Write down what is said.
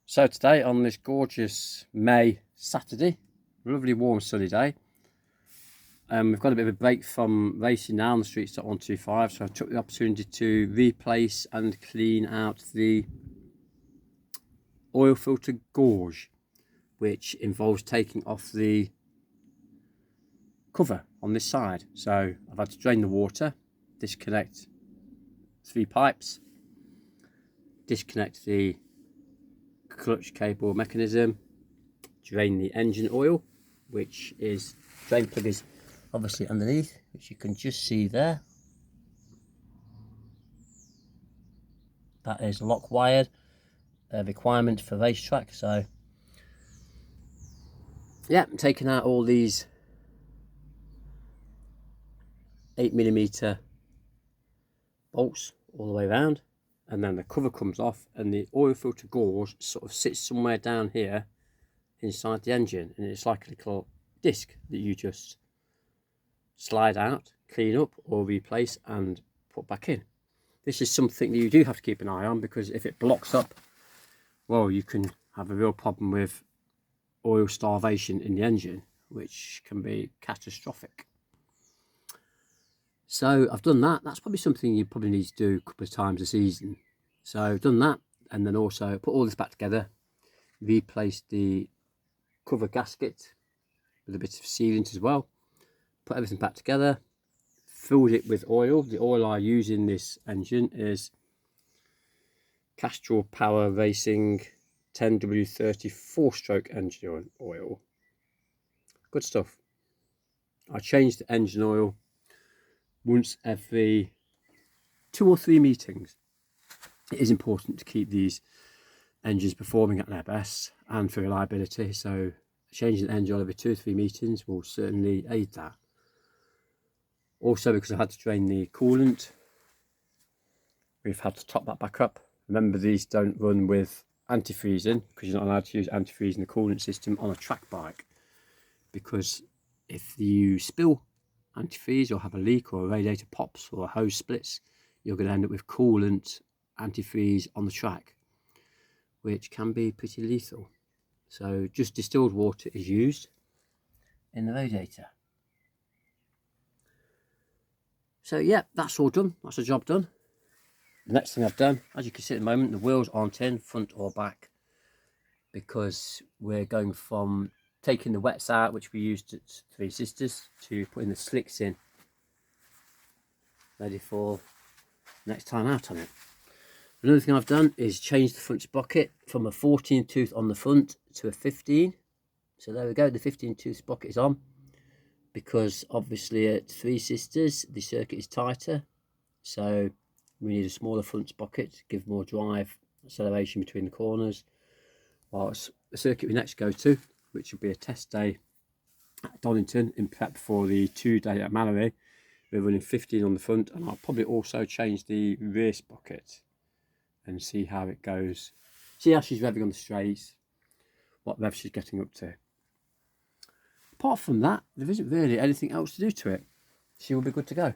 So today on this gorgeous May Saturday, lovely warm sunny day, we've got a bit of a break from racing now on the streetstock 125, so I took the opportunity to replace and clean out the oil filter gauge, which involves taking off the cover on this side. So I've had to drain the water, disconnect 3 pipes, disconnect the clutch cable mechanism, drain the engine oil, which is drain plug is obviously underneath, which you can just see there. That is lock wired, a requirement for racetrack. So yeah, I'm taking out all these 8mm bolts all the way around, and then the cover comes off and the oil filter gauge sort of sits somewhere down here inside the engine, and it's like a little disc that you just slide out, clean up or replace and put back in. This is something that you do have to keep an eye on, because if it blocks up, well, you can have a real problem with oil starvation in the engine, which can be catastrophic. So I've done that. That's probably something you probably need to do a couple of times a season. So I've done that, and then also put all this back together, replaced the cover gasket with a bit of sealant as well, put everything back together, filled it with oil. The oil I use in this engine is Castrol Power Racing 10W30 4-stroke engine oil. Good stuff. I change the engine oil once every 2 or 3 meetings. It is important to keep these engines performing at their best and for reliability, so changing the engine oil every 2 or 3 meetings will certainly aid that. Also, because I had to drain the coolant, we've had to top that back up. Remember, these don't run with antifreezing, because you're not allowed to use antifreeze in the coolant system on a track bike, because if you spill antifreeze or have a leak or a radiator pops or a hose splits, you're going to end up with coolant antifreeze on the track, which can be pretty lethal. So just distilled water is used in the radiator. So yeah, that's all done. That's the job done. The next thing I've done, as you can see at the moment, the wheels aren't in, front or back, because we're going from taking the wets out, which we used at Three Sisters, to putting the slicks in, ready for next time out on it. Another thing I've done is change the front sprocket from a 14 tooth on the front to a 15. So there we go, the 15 tooth sprocket is on, because obviously at Three Sisters the circuit is tighter, so we need a smaller front sprocket to give more drive acceleration between the corners. Whilst the circuit we next go to, which will be a test day at Donington in prep for the 2-day at Mallory, we're running 15 on the front, and I'll probably also change the rear sprocket and see how it goes. See how she's revving on the straights, what rev she's getting up to. Apart from that, there isn't really anything else to do to it. She will be good to go.